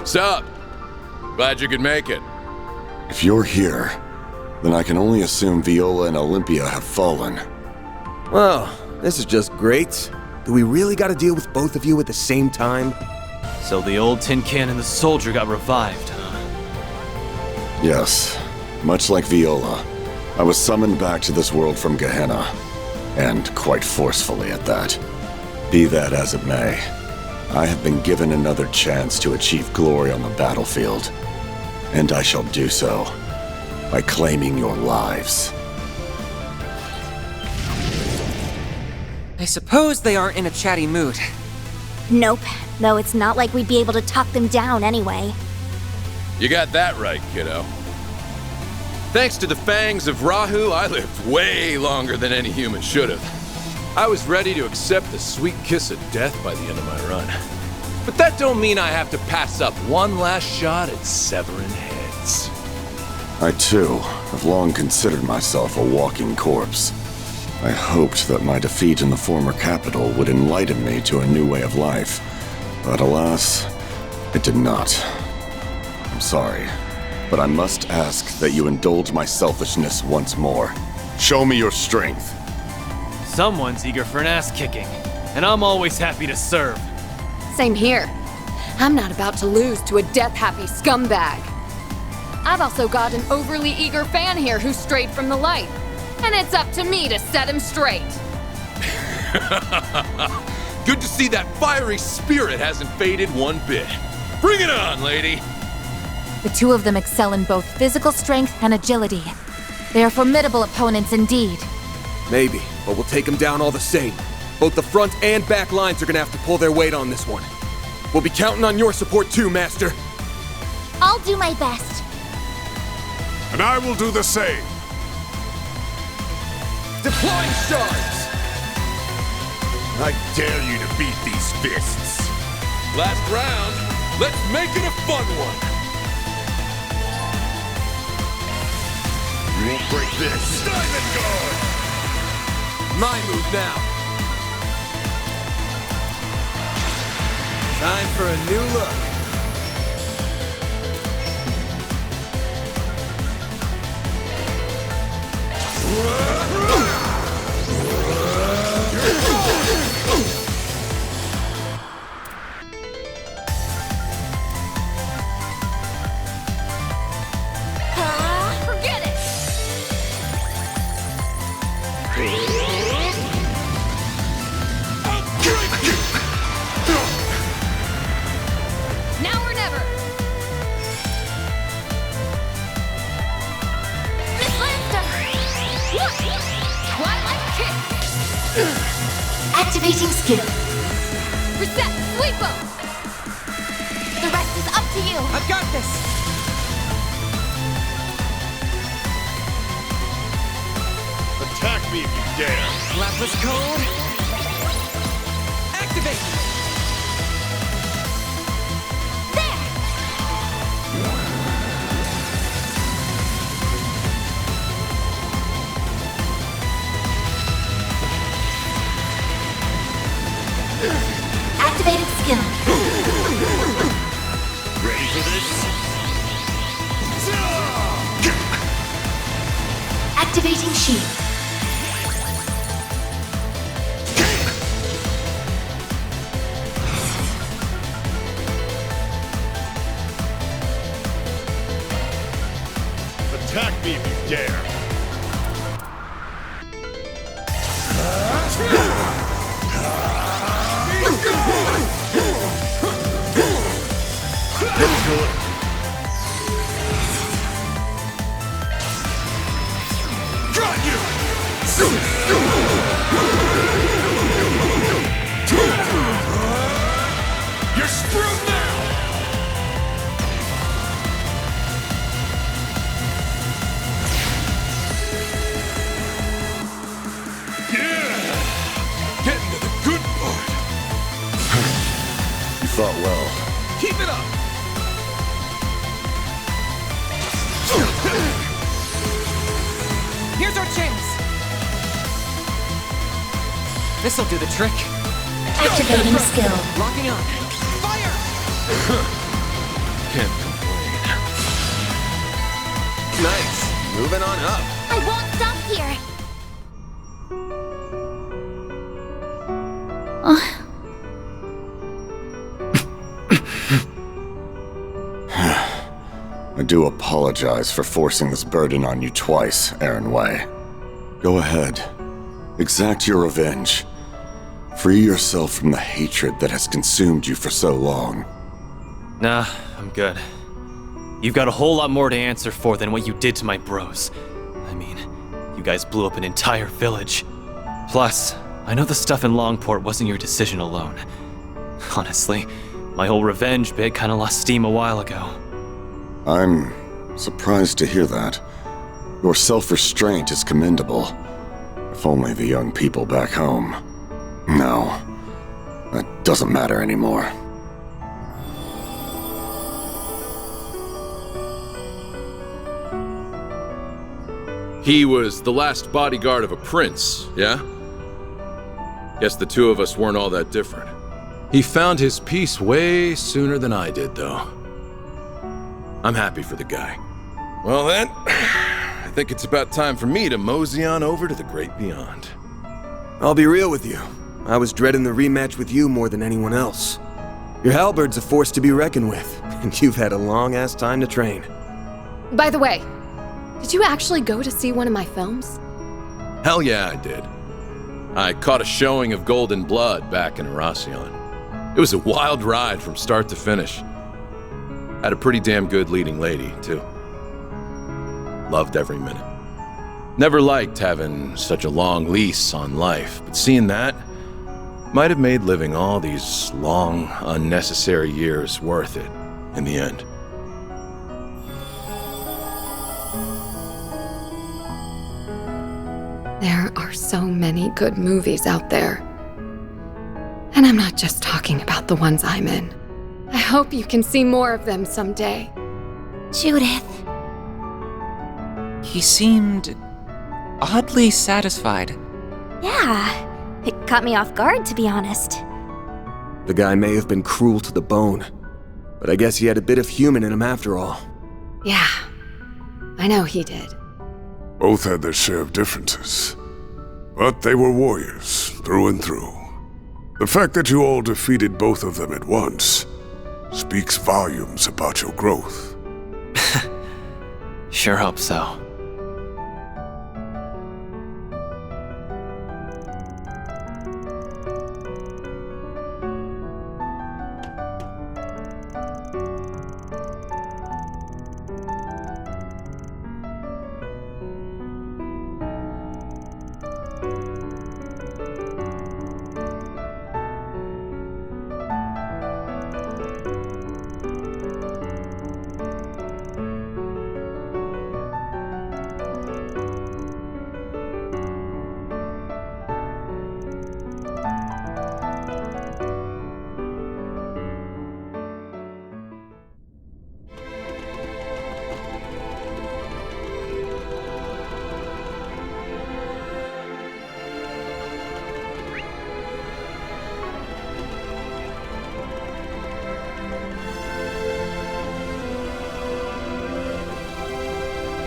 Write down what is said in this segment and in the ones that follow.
Sup? Glad you could make it. If you're here, then I can only assume Viola and Olympia have fallen. Well, this is just great. Do we really gotta deal with both of you at the same time? So the old tin can and the soldier got revived, huh? Yes, much like Viola, I was summoned back to this world from Gehenna, and quite forcefully at that. Be that as it may, I have been given another chance to achieve glory on the battlefield, and I shall do so by claiming your lives. I suppose they aren't in a chatty mood. Nope, though it's not like we'd be able to talk them down anyway. You got that right, kiddo. Thanks to the fangs of Rahu, I lived way longer than any human should have. I was ready to accept the sweet kiss of death by the end of my run. But that don't mean I have to pass up one last shot at severing heads. I too have long considered myself a walking corpse. I hoped that my defeat in the former capital would enlighten me to a new way of life, but alas, it did not. I'm sorry, but I must ask that you indulge my selfishness once more. Show me your strength. Someone's eager for an ass-kicking, and I'm always happy to serve. Same here. I'm not about to lose to a death-happy scumbag. I've also got an overly eager fan here who strayed from the light, and it's up to me to set him straight. Good to see that fiery spirit hasn't faded one bit. Bring it on, lady! The two of them excel in both physical strength and agility. They are formidable opponents indeed. Maybe, but we'll take them down all the same. Both the front and back lines are gonna have to pull their weight on this one. We'll be counting on your support too, Master. I'll do my best. And I will do the same. Deploying shards! I dare you to beat these fists. Last round, let's make it a fun one! You won't break this. Diamond Guard! My move now. Time for a new look. Forget it! Now or never! Miss Lancer! Twilight kick! Activating skill. Reset! Sweepo! The rest is up to you. I've got this! Attack me if you dare. Lapis code. Activate! There! Activated skill. Ready for this? Activating shield. Attack me if you dare. Got you! You're screwed now! Getting to the good part! You fought well. Keep it up! Here's our chance! This'll do the trick. Activating skill. Locking on. Fire! can't complain. Nice. Moving on up. I won't stop here. I do apologize for forcing this burden on you twice, Aaron Way. Go ahead. Exact your revenge. Free yourself from the hatred that has consumed you for so long. Nah, I'm good. You've got a whole lot more to answer for than what you did to my bros. I mean, you guys blew up an entire village. Plus, I know the stuff in Longport wasn't your decision alone. Honestly, my whole revenge bit kinda lost steam a while ago. I'm surprised to hear that. Your self-restraint is commendable. If only the young people back home. No, that doesn't matter anymore. He was the last bodyguard of a prince, yeah? Guess the two of us weren't all that different. He found his peace way sooner than I did, though. I'm happy for the guy. Well then, I think it's about time for me to mosey on over to the great beyond. I'll be real with you. I was dreading the rematch with you more than anyone else. Your halberd's a force to be reckoned with, and you've had a long-ass time to train. By the way, did you actually go to see one of my films? Hell yeah, I did. I caught a showing of Golden Blood back in Erasion. It was a wild ride from start to finish. Had a pretty damn good leading lady, too. Loved every minute. Never liked having such a long lease on life, but seeing that might have made living all these long, unnecessary years worth it in the end. There are so many good movies out there. And I'm not just talking about the ones I'm in. I hope you can see more of them someday. Judith. He seemed oddly satisfied. Yeah, it caught me off guard, to be honest. The guy may have been cruel to the bone, but I guess he had a bit of human in him after all. Yeah, I know he did. Both had their share of differences, but they were warriors through and through. The fact that you all defeated both of them at once speaks volumes about your growth. Sure hope so.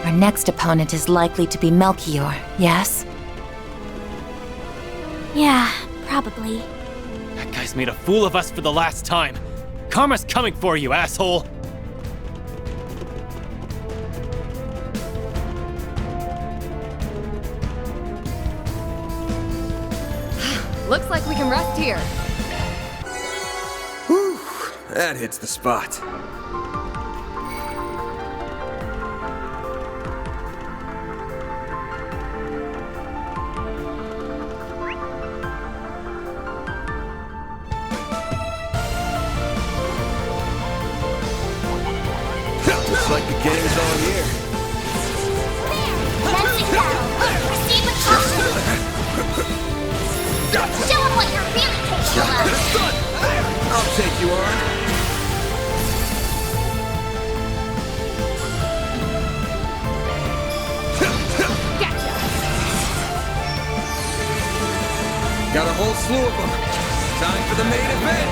Our next opponent is likely to be Melchior, yes? Yeah, probably. That guy's made a fool of us for the last time. Karma's coming for you, asshole! Looks like we can rest here. Whew, that hits the spot. Looks like the game's on here. Menacing battle. Proceed with caution. Show him what you're really capable of. I'll take you on. Gotcha. Got a whole slew of them. Time for the main event.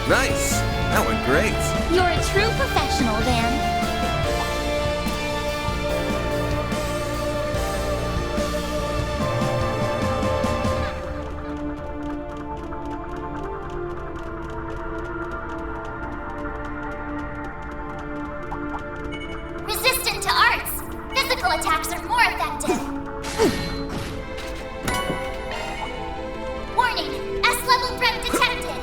Nice! That went great. You're a true professional, Van. Resistant to arts. Physical attacks are more effective. Warning, S-level threat detected.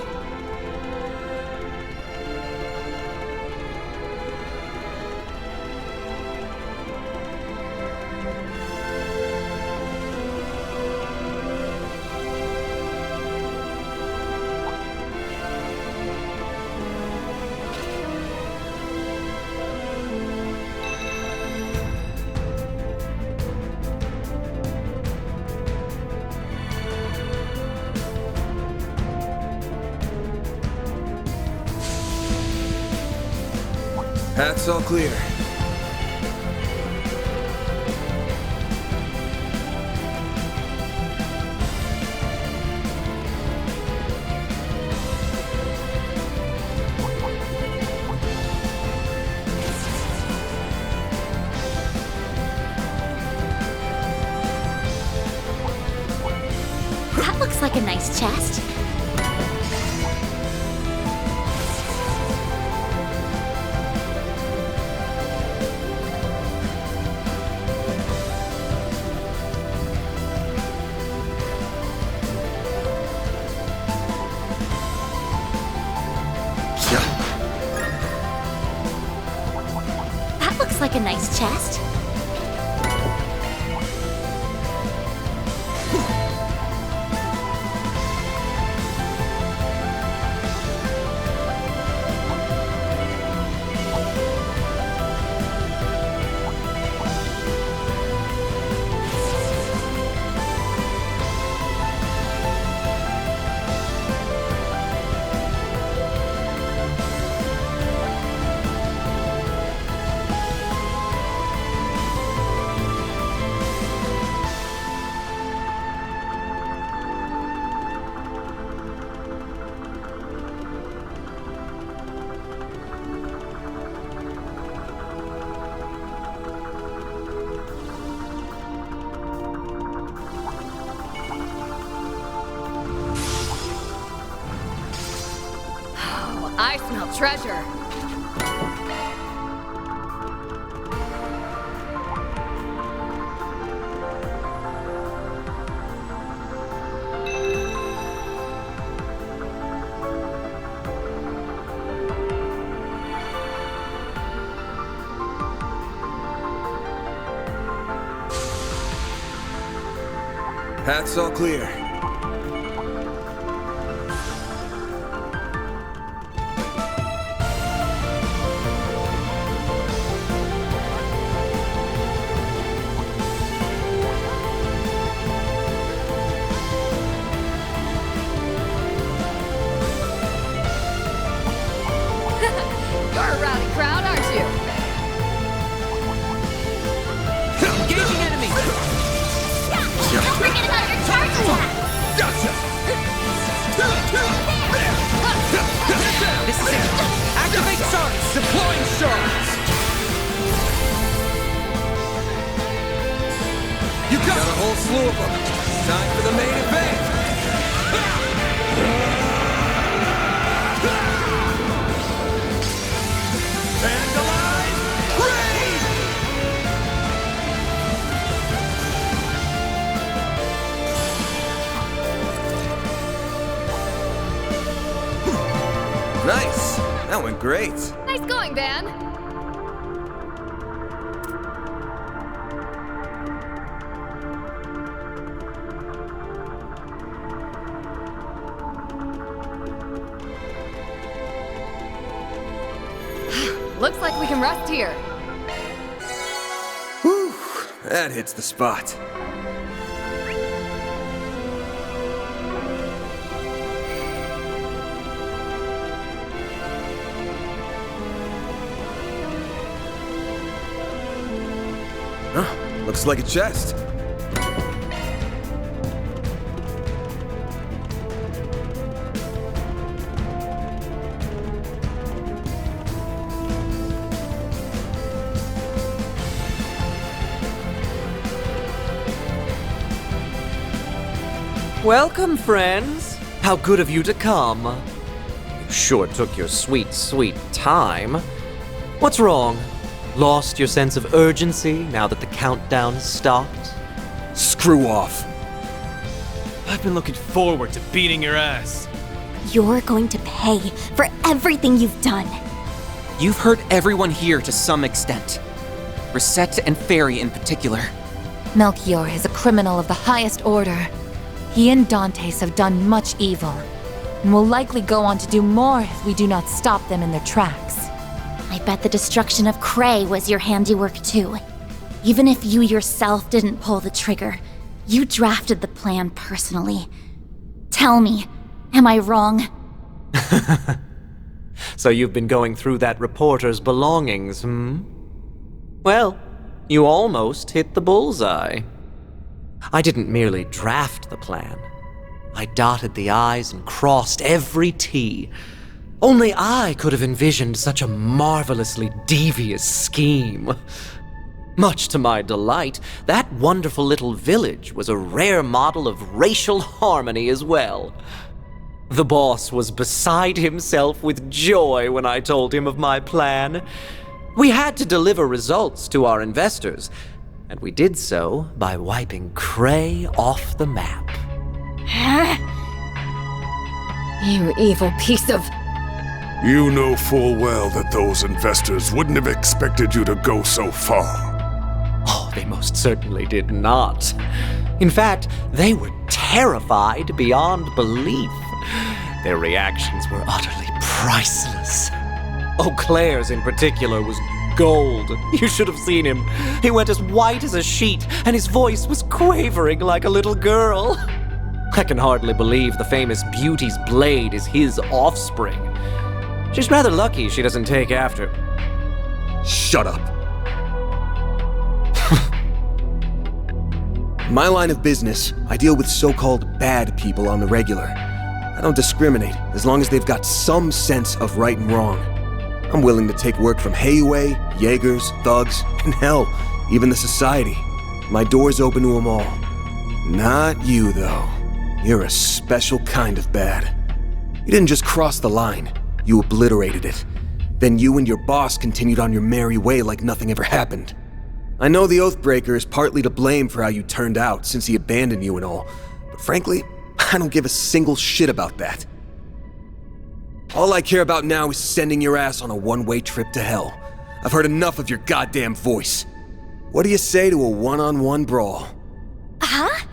Path's all clear. That looks like a nice chest. That looks like a nice chest. I smell treasure. Path's all clear. You're a rowdy crowd, aren't you? Engaging enemy! Don't forget about your charge attack. This is it! Activate shards! Deploying shards! You got a whole slew of them. Time for the main event. Vandalize! Raid! Nice. That went great. Nice going, Van. Looks like we can rest here. Whew. That hits the spot. Huh, looks like a chest. Welcome, friends. How good of you to come. You sure took your sweet, sweet time. What's wrong? Lost your sense of urgency now that the countdown stopped? Screw off. I've been looking forward to beating your ass. You're going to pay for everything you've done. You've hurt everyone here to some extent. Rosette and Fairy in particular. Melchior is a criminal of the highest order. He and Dantes have done much evil, and will likely go on to do more if we do not stop them in their tracks. I bet the destruction of Cray was your handiwork too. Even if you yourself didn't pull the trigger, you drafted the plan personally. Tell me, am I wrong? So you've been going through that reporter's belongings, hmm? Well, you almost hit the bullseye. I didn't merely draft the plan. I dotted the I's and crossed every T. Only I could have envisioned such a marvelously devious scheme. Much to my delight, that wonderful little village was a rare model of racial harmony as well. The boss was beside himself with joy when I told him of my plan. We had to deliver results to our investors, and we did so by wiping Cray off the map. You evil piece of... You know full well that those investors wouldn't have expected you to go so far. Oh, they most certainly did not. In fact, they were terrified beyond belief. Their reactions were utterly priceless. Eau Claire's in particular was gold. You should have seen him. He went as white as a sheet, and his voice was quavering like a little girl. I can hardly believe the famous beauty's blade is his offspring. She's rather lucky she doesn't take after... Shut up. In my line of business, I deal with so-called bad people on the regular. I don't discriminate, as long as they've got some sense of right and wrong. I'm willing to take work from Hayway, Jaegers, thugs, and hell, even the society. My door's open to them all. Not you, though. You're a special kind of bad. You didn't just cross the line, you obliterated it. Then you and your boss continued on your merry way like nothing ever happened. I know the Oathbreaker is partly to blame for how you turned out since he abandoned you and all, but frankly, I don't give a single shit about that. All I care about now is sending your ass on a one-way trip to hell. I've heard enough of your goddamn voice. What do you say to a one-on-one brawl? Huh?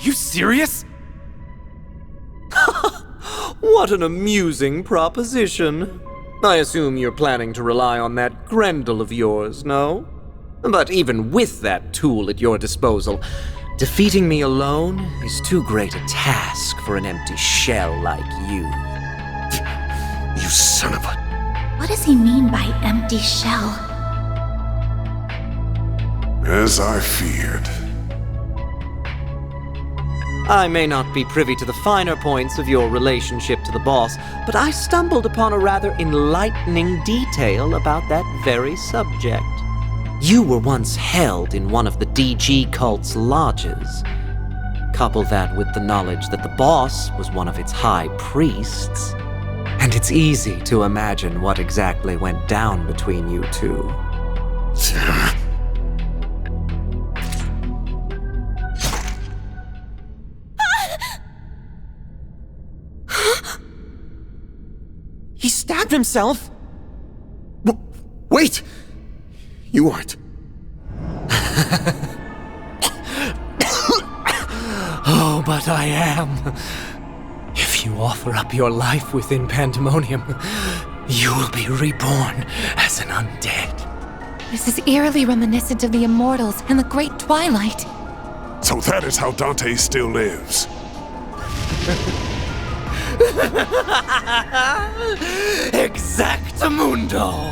You serious? What an amusing proposition. I assume you're planning to rely on that Grendel of yours, no? But even with that tool at your disposal, defeating me alone is too great a task for an empty shell like you. You son of a... What does he mean by empty shell? As I feared. I may not be privy to the finer points of your relationship to the boss, but I stumbled upon a rather enlightening detail about that very subject. You were once held in one of the DG cult's lodges. Couple that with the knowledge that the boss was one of its high priests, and it's easy to imagine what exactly went down between you two. He stabbed himself? Wait! You aren't. Oh, but I am. If you offer up your life within Pandemonium, you will be reborn as an undead. This is eerily reminiscent of the Immortals and the Great Twilight. So that is how Dante still lives. Exactamundo!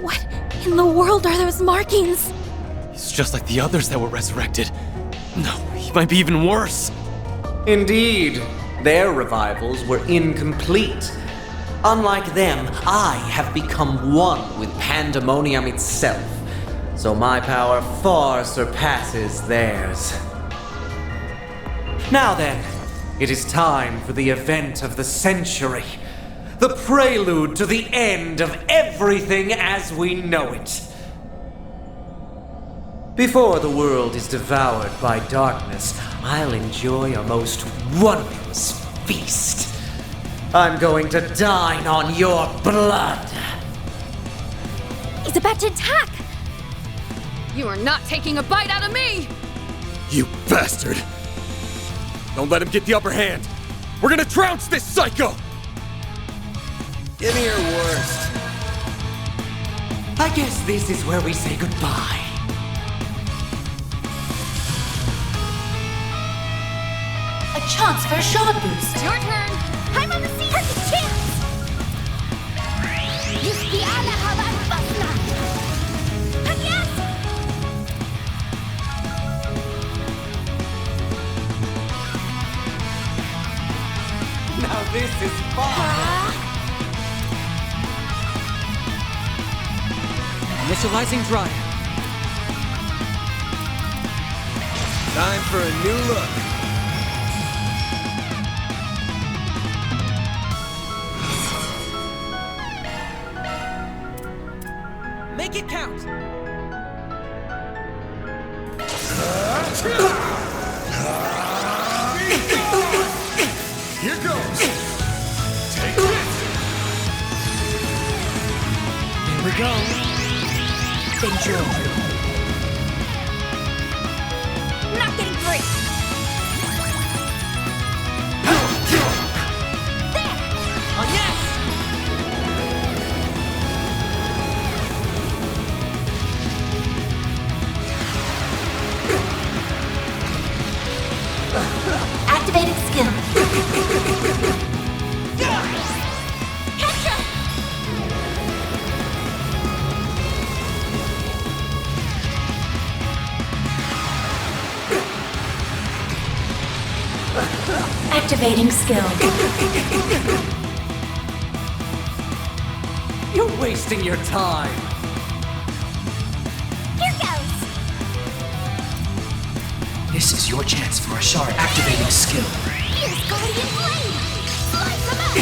What in the world are those markings? He's just like the others that were resurrected. No, he might be even worse. Indeed. Their revivals were incomplete. Unlike them, I have become one with pandemonium itself, so my power far surpasses theirs. Now then, it is time for the event of the century. The prelude to the end of everything as we know it. Before the world is devoured by darkness, I'll enjoy a most wondrous feast. I'm going to dine on your blood. He's about to attack! You are not taking a bite out of me! You bastard! Don't let him get the upper hand! We're gonna trounce this psycho! Give me your worst. I guess this is where we say goodbye. A chance for a shot boost. Your turn! I'm on the scene! Perfect chance! Yuski ala havan basla! Yes! Now this is fun! Initializing drive. Time for a new look. Make it count! Here goes! Take this! Here we go. Danger. Not getting free! Oh, yes! Activating skill. Activating skill. You're wasting your time. Here goes! This is your chance for a shard activating skill. Here's Guardian Blade! Slice him up!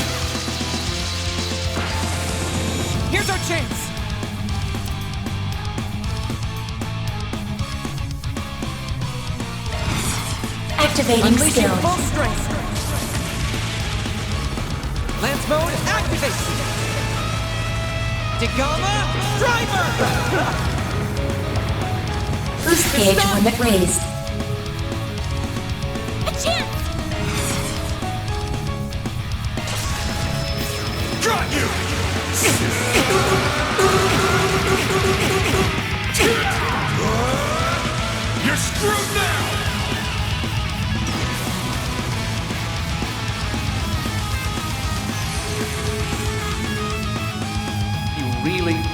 Here's our chance! Activating Unleashing skill. full strength. Lance mode activate. Dagama driver. Boost gauge limit raised. A chance! Got you! You're screwed now!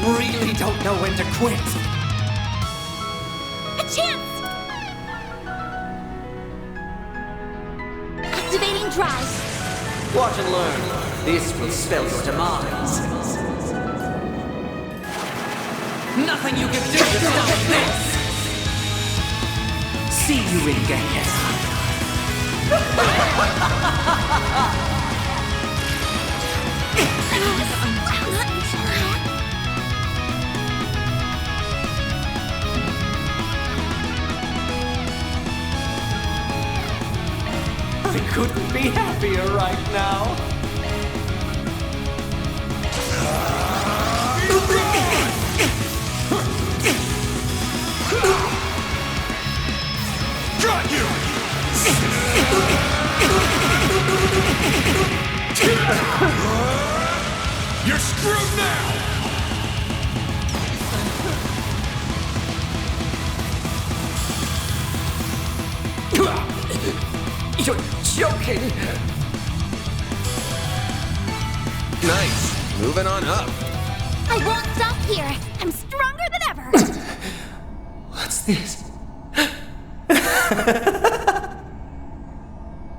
Really don't know when to quit. A chance! Activating drive. Watch and learn. This will spell your demise. Nothing you can do to stop this! See you in Gehenna. I couldn't be happier right now. Got you! You're screwed now! You're joking! Nice. Moving on up. I won't stop here. I'm stronger than ever. What's this?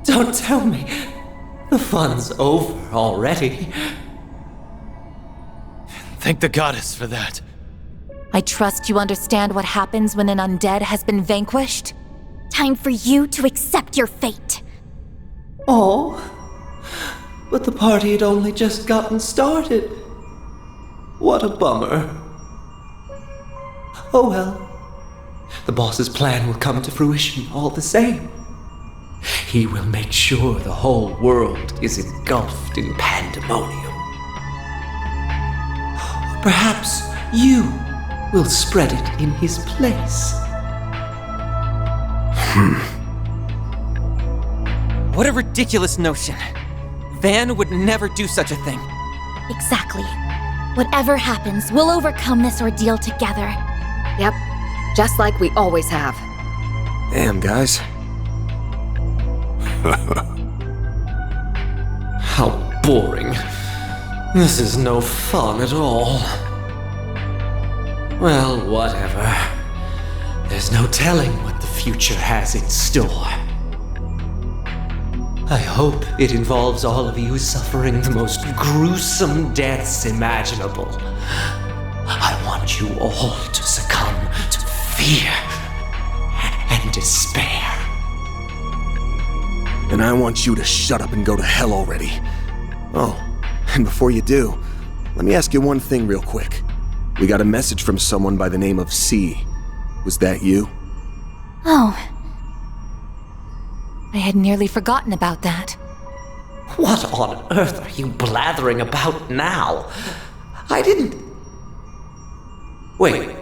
Don't tell me. The fun's over already. Thank the goddess for that. I trust you understand what happens when an undead has been vanquished? Time for you to accept your fate. Oh, but the party had only just gotten started. What a bummer. Oh well. The boss's plan will come to fruition all the same. He will make sure the whole world is engulfed in pandemonium. Perhaps you will spread it in his place. What a ridiculous notion. Van would never do such a thing. Exactly. Whatever happens, we'll overcome this ordeal together. Yep, just like we always have. Damn, guys. How boring. This is no fun at all. Well, whatever. There's no telling what the future has in store. I hope it involves all of you suffering the most gruesome deaths imaginable. I want you all to succumb to fear and despair. And I want you to shut up and go to hell already. Oh, and before you do, let me ask you one thing real quick. We got a message from someone by the name of C. Was that you? Oh, I had nearly forgotten about that. What on earth are you blathering about now? I didn't... Wait.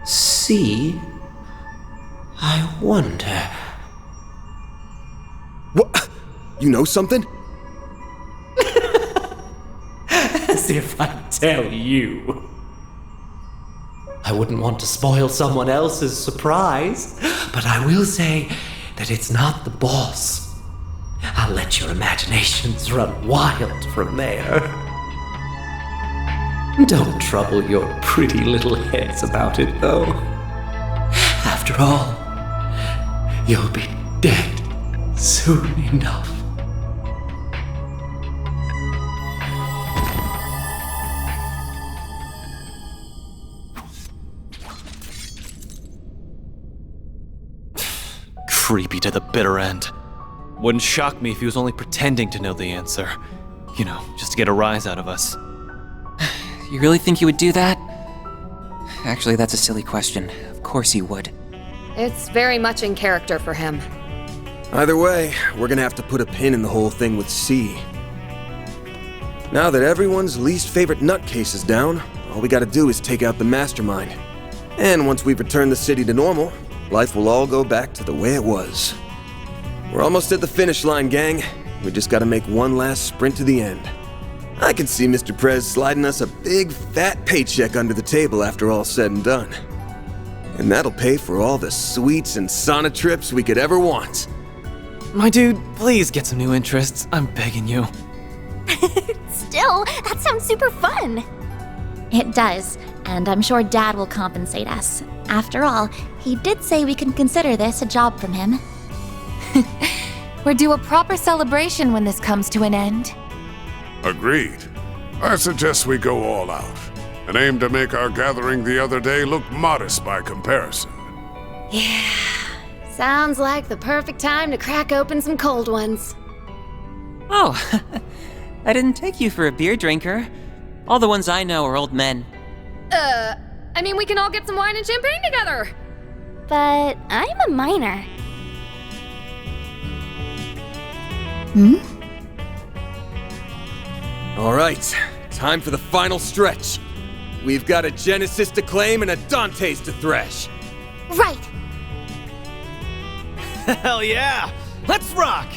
See? I wonder... What? You know something? As if I tell you. I wouldn't want to spoil someone else's surprise, but I will say that it's not the boss. I'll let your imaginations run wild from there. Don't trouble your pretty little heads about it, though. After all, you'll be dead soon enough. Creepy to the bitter end. Wouldn't shock me if he was only pretending to know the answer. You know, just to get a rise out of us. You really think he would do that? Actually, that's a silly question. Of course he would. It's very much in character for him. Either way, we're gonna have to put a pin in the whole thing with C. Now that everyone's least favorite nutcase is down, all we gotta do is take out the mastermind. And once we've returned the city to normal, life will all go back to the way it was. We're almost at the finish line, gang. We just gotta make one last sprint to the end. I can see Mr. Prez sliding us a big, fat paycheck under the table after all's said and done. And that'll pay for all the sweets and sauna trips we could ever want. My dude, please get some new interests. I'm begging you. Still, that sounds super fun. It does, and I'm sure Dad will compensate us. After all, he did say we can consider this a job from him. We're due a proper celebration when this comes to an end. Agreed. I suggest we go all out and aim to make our gathering the other day look modest by comparison. Yeah, sounds like the perfect time to crack open some cold ones. Oh, I didn't take you for a beer drinker. All the ones I know are old men. I mean, we can all get some wine and champagne together. But I'm a minor. All right, time for the final stretch. We've got a Genesis to claim and a Dante's to thresh. Right. Hell yeah! Let's rock!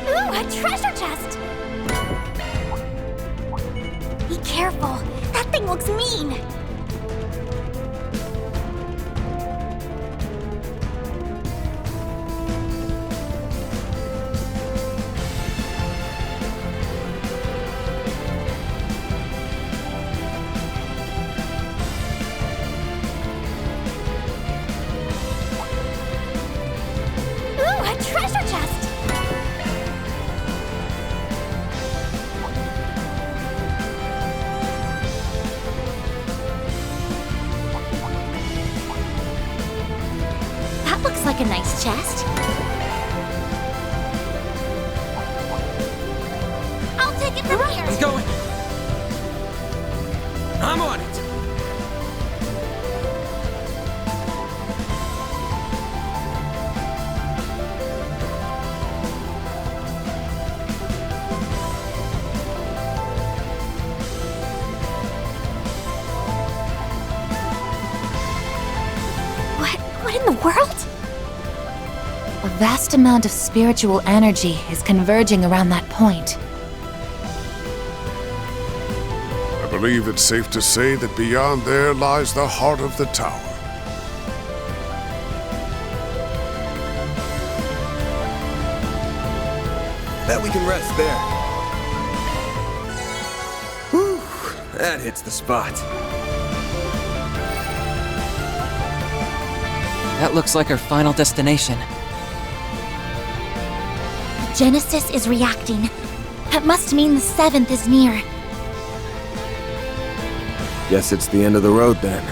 Ooh, a treasure chest! careful. That thing looks mean. Ooh, a treasure chest! That looks like a nice chest. I'll take it from here. I'm going. I'm on it. What in the world? A vast amount of spiritual energy is converging around that point. I believe it's safe to say that beyond there lies the heart of the tower. Bet we can rest there. Whew, that hits the spot. That looks like our final destination. The Genesis is reacting. That must mean the 7th is near. Guess it's the end of the road then.